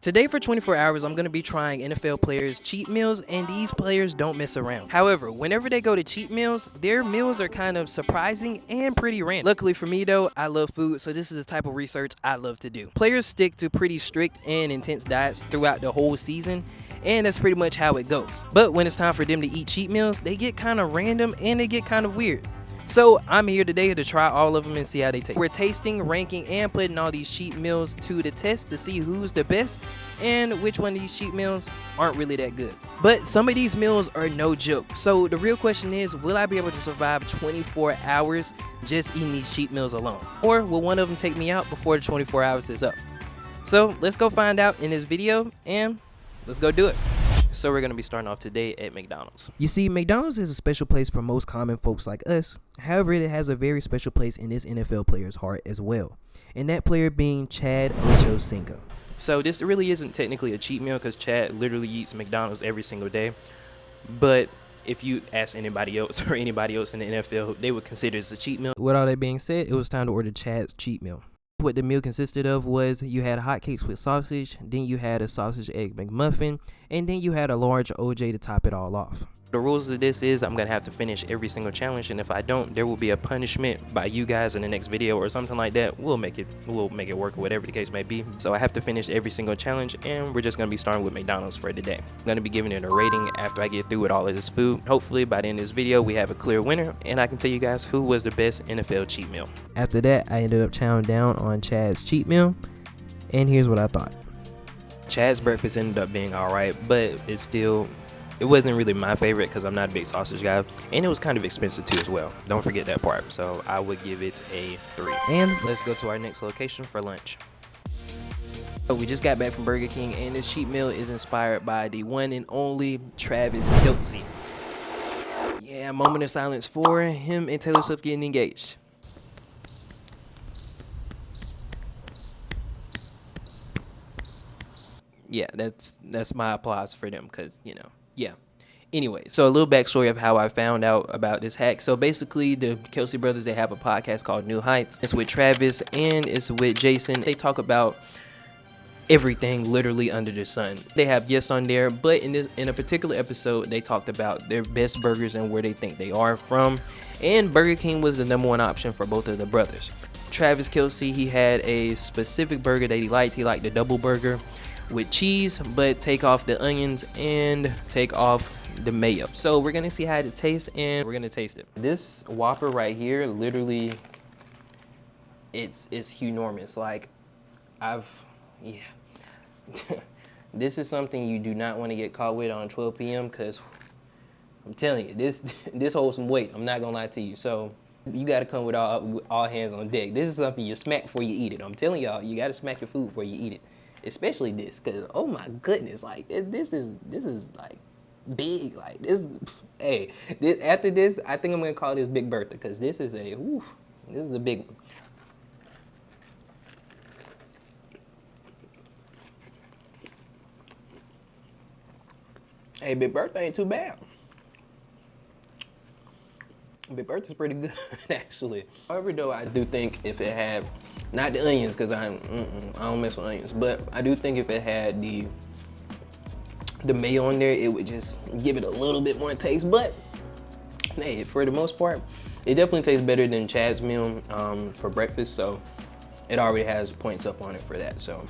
Today for 24 hours, I'm going to be trying NFL players' cheat meals, and these players don't mess around. However, whenever they go to cheat meals, their meals are kind of surprising and pretty random. Luckily for me though, I love food, so this is the type of research I love to do. Players stick to pretty strict and intense diets throughout the whole season, and that's pretty much how it goes. But when it's time for them to eat cheat meals, they get kind of random and they get kind of weird. So I'm here today to try all of them and see how they taste. We're tasting, ranking, and putting all these cheat meals to the test to see who's the best and which one of these cheat meals aren't really that good. But some of these meals are no joke. So the real question is, will I be able to survive 24 hours just eating these cheat meals alone? Or will one of them take me out before the 24 hours is up? So let's go find out in this video and let's go do it. So we're going to be starting off today at McDonald's. You see, McDonald's is a special place for most common folks like us. However, it has a very special place in this NFL player's heart as well. And that player being Chad Ochocinco. So this really isn't technically a cheat meal because Chad literally eats McDonald's every single day. But if you ask anybody else or anybody else in the NFL, they would consider this a cheat meal. With all that being said, it was time to order Chad's cheat meal. What the meal consisted of was you had hotcakes with sausage, then you had a sausage egg McMuffin, and then you had a large OJ to top it all off. The rules of this is I'm going to have to finish every single challenge, and if I don't, there will be a punishment by you guys in the next video or something like that. We'll make it work or whatever the case may be. So I have to finish every single challenge, and we're just going to be starting with McDonald's for today. I'm going to be giving it a rating after I get through with all of this food. Hopefully by the end of this video we have a clear winner, and I can tell you guys who was the best NFL cheat meal. After that, I ended up chowing down on Chad's cheat meal, and here's what I thought. Chad's breakfast ended up being alright, but it wasn't really my favorite because I'm not a big sausage guy, and it was kind of expensive too as well. Don't forget that part. So I would give it a 3. And let's go to our next location for lunch. So we just got back from Burger King, and this cheat meal is inspired by the one and only Travis Kelce. Yeah, moment of silence for him and Taylor Swift getting engaged. Yeah, that's my applause for them because, you know. Yeah. Anyway, so a little backstory of how I found out about this hack. So basically, the Kelce brothers, they have a podcast called New Heights. It's with Travis and it's with Jason. They talk about everything literally under the sun. They have guests on there, but in a particular episode, they talked about their best burgers and where they think they are from. And Burger King was the #1 option for both of the brothers. Travis Kelce, he had a specific burger that he liked. He liked the double burger with cheese, but take off the onions and take off the mayo. So we're gonna see how it tastes, and we're gonna taste it. This Whopper right here, literally, it's enormous. Like, this is something you do not want to get caught with on 12 p.m. because I'm telling you, this holds some weight. I'm not gonna lie to you. So you got to come with all hands on deck. This is something you smack before you eat it. I'm telling y'all, you got to smack your food before you eat it. Especially this, because oh my goodness, like this is like big, like this. Hey, after this, I think I'm gonna call this Big Bertha, because this is a big one. Hey, Big Bertha ain't too bad. Big Bertha's pretty good actually. However, though, I do think if it had not the onions, because I don't mess with onions, but I do think if it had the mayo on there, it would just give it a little bit more taste. But hey, for the most part, it definitely tastes better than Chad's meal for breakfast, so it already has points up on it for that. So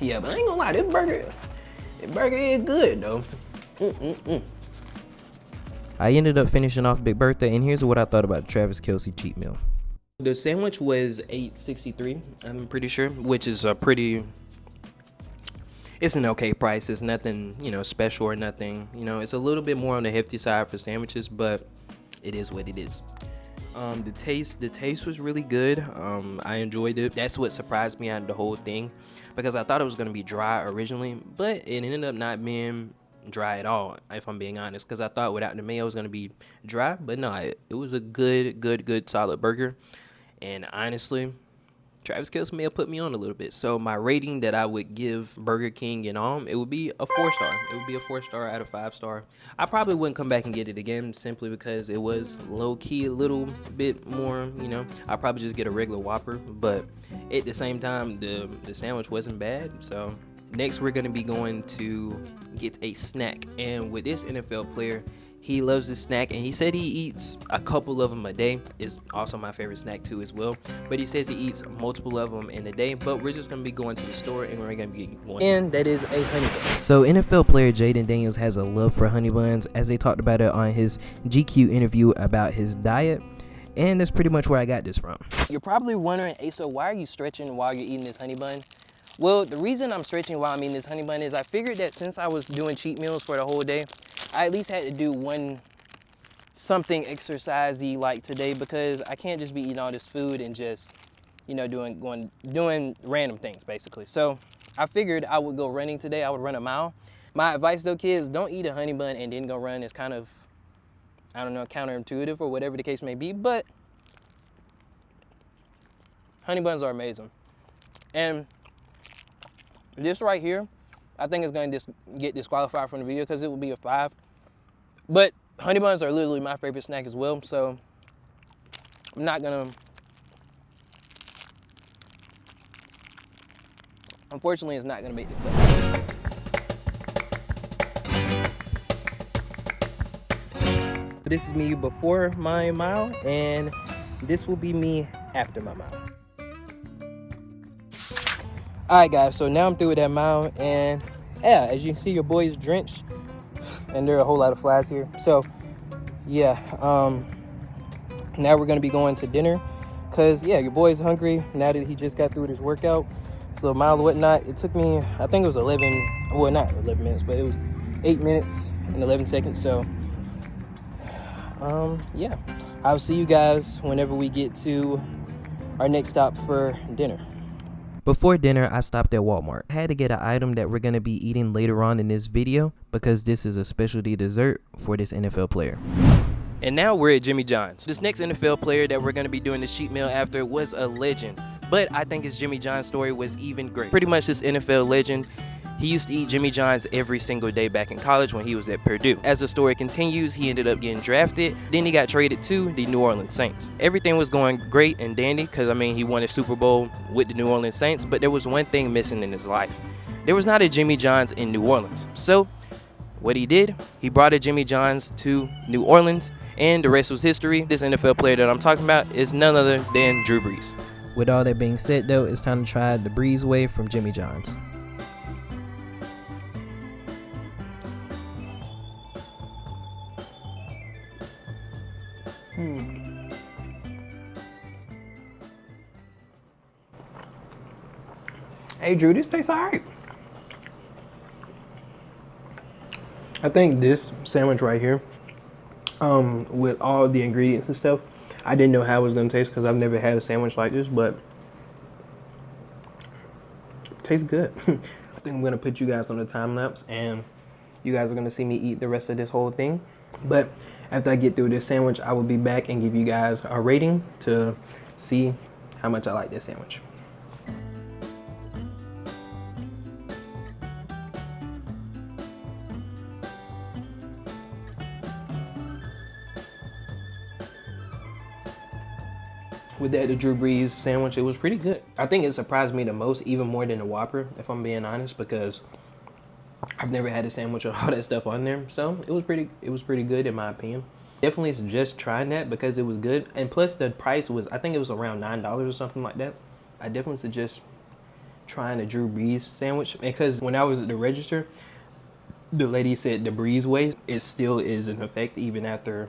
yeah, but I ain't gonna lie, this burger is good though. I ended up finishing off Big Bertha, and here's what I thought about the Travis Kelce cheat meal. The sandwich was $8.63, I'm pretty sure, which is it's an okay price. It's nothing, special or nothing. It's a little bit more on the hefty side for sandwiches, but it is what it is. The taste was really good. I enjoyed it. That's what surprised me out of the whole thing, because I thought it was gonna be dry originally, but it ended up not being dry at all, if I'm being honest, because I thought without the mayo it was gonna be dry, but no, it was a good solid burger. And honestly, Travis Kelce may have put me on a little bit. So my rating that I would give Burger King and it would be a 4-star. It would be a 4-star out of 5-star. I probably wouldn't come back and get it again simply because it was low-key a little bit more, I'd probably just get a regular Whopper. But at the same time, the sandwich wasn't bad. So Next, we're going to be going to get a snack. And with this NFL player, he loves this snack, and he said he eats a couple of them a day. It's also my favorite snack too as well. But he says he eats multiple of them in a day. But we're just going to be going to the store, and we're going to be getting one. And that is a honey bun. So NFL player Jaden Daniels has a love for honey buns, as they talked about it on his GQ interview about his diet. And that's pretty much where I got this from. You're probably wondering, hey, so why are you stretching while you're eating this honey bun? Well, the reason I'm stretching while I'm eating this honey bun is I figured that since I was doing cheat meals for the whole day, I at least had to do something exercisey like today, because I can't just be eating all this food and just, you know, doing random things basically. So I figured I would go running today. I would run a mile. My advice though, kids, don't eat a honey bun and then go run. It's kind of, I don't know, counterintuitive or whatever the case may be, but honey buns are amazing. And this right here, I think is going to get disqualified from the video because it will be a 5. But honey buns are literally my favorite snack as well, so I'm not going to... Unfortunately, it's not going to make the clip. This is me before my mile, and this will be me after my mile. Alright guys, so now I'm through with that mile, and yeah, as you can see, your boy is drenched, and there are a whole lot of flies here. So yeah, now we're gonna be going to dinner, cause yeah, your boy's hungry now that he just got through with his workout. So mile and whatnot, it took me, I think it was 11, well not 11 minutes, but it was 8 minutes and 11 seconds. So yeah, I'll see you guys whenever we get to our next stop for dinner. Before dinner, I stopped at Walmart. I had to get an item that we're going to be eating later on in this video, because this is a specialty dessert for this NFL player. And now we're at Jimmy John's. This next NFL player that we're going to be doing the cheat meal after was a legend, but I think his Jimmy John's story was even great. Pretty much this NFL legend, he used to eat Jimmy John's every single day back in college when he was at Purdue. As the story continues, he ended up getting drafted. Then he got traded to the New Orleans Saints. Everything was going great and dandy because, I mean, he won a Super Bowl with the New Orleans Saints, but there was one thing missing in his life. There was not a Jimmy John's in New Orleans. So what he did, he brought a Jimmy John's to New Orleans, and the rest was history. This NFL player that I'm talking about is none other than Drew Brees. With all that being said though, it's time to try the Breeze Way from Jimmy John's. Hey Drew, this tastes alright. I think this sandwich right here, with all the ingredients and stuff, I didn't know how it was gonna taste because I've never had a sandwich like this, but it tastes good. I think I'm gonna put you guys on the time lapse, and you guys are gonna see me eat the rest of this whole thing. But after I get through this sandwich, I will be back and give you guys a rating to see how much I like this sandwich. With that, the Drew Brees sandwich, it was pretty good. I think it surprised me the most, even more than the Whopper, if I'm being honest, because I've never had a sandwich with all that stuff on there. So it was pretty good in my opinion. Definitely suggest trying that because it was good. And plus the price was, I think it was around $9 or something like that. I definitely suggest trying a Drew Brees sandwich, because when I was at the register, the lady said the Breeze Way, it still is in effect even after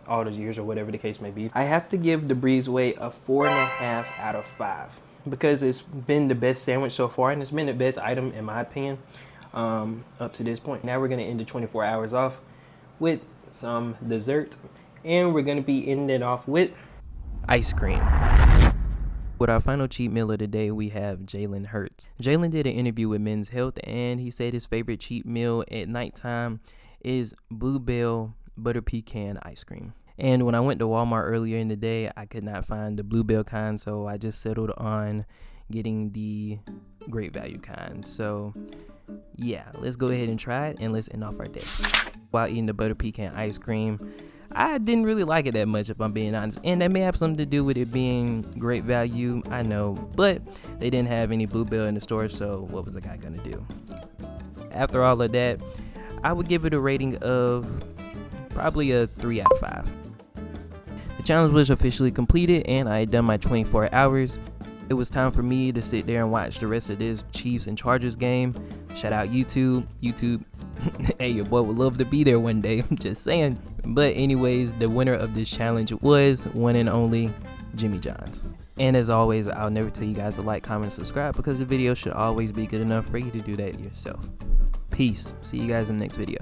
all those years or whatever the case may be. I have to give the Breeze Way a 4.5 out of 5 because it's been the best sandwich so far, and it's been the best item in my opinion up to this point. Now we're gonna end the 24 hours off with some dessert, and we're gonna be ending it off with ice cream. With our final cheat meal of the day, we have Jalen Hurts. Jalen did an interview with Men's Health, and he said his favorite cheat meal at nighttime is Bluebell butter pecan ice cream. And when I went to Walmart earlier in the day, I could not find the Bluebell kind, so I just settled on getting the Great Value kind. So yeah, let's go ahead and try it, and let's end off our day. While eating the butter pecan ice cream, I didn't really like it that much, if I'm being honest, and that may have something to do with it being great value, I know, but they didn't have any Bluebell in the store, so what was the guy gonna do? After all of that, I would give it a rating of probably a 3 out of 5. The challenge was officially completed and I had done my 24 hours. It was time for me to sit there and watch the rest of this Chiefs and Chargers game. Shout out YouTube. Hey, your boy would love to be there one day, I'm just saying. But anyways, the winner of this challenge was one and only Jimmy John's. And as always, I'll never tell you guys to like, comment, and subscribe because the video should always be good enough for you to do that yourself. Peace. See you guys in the next video.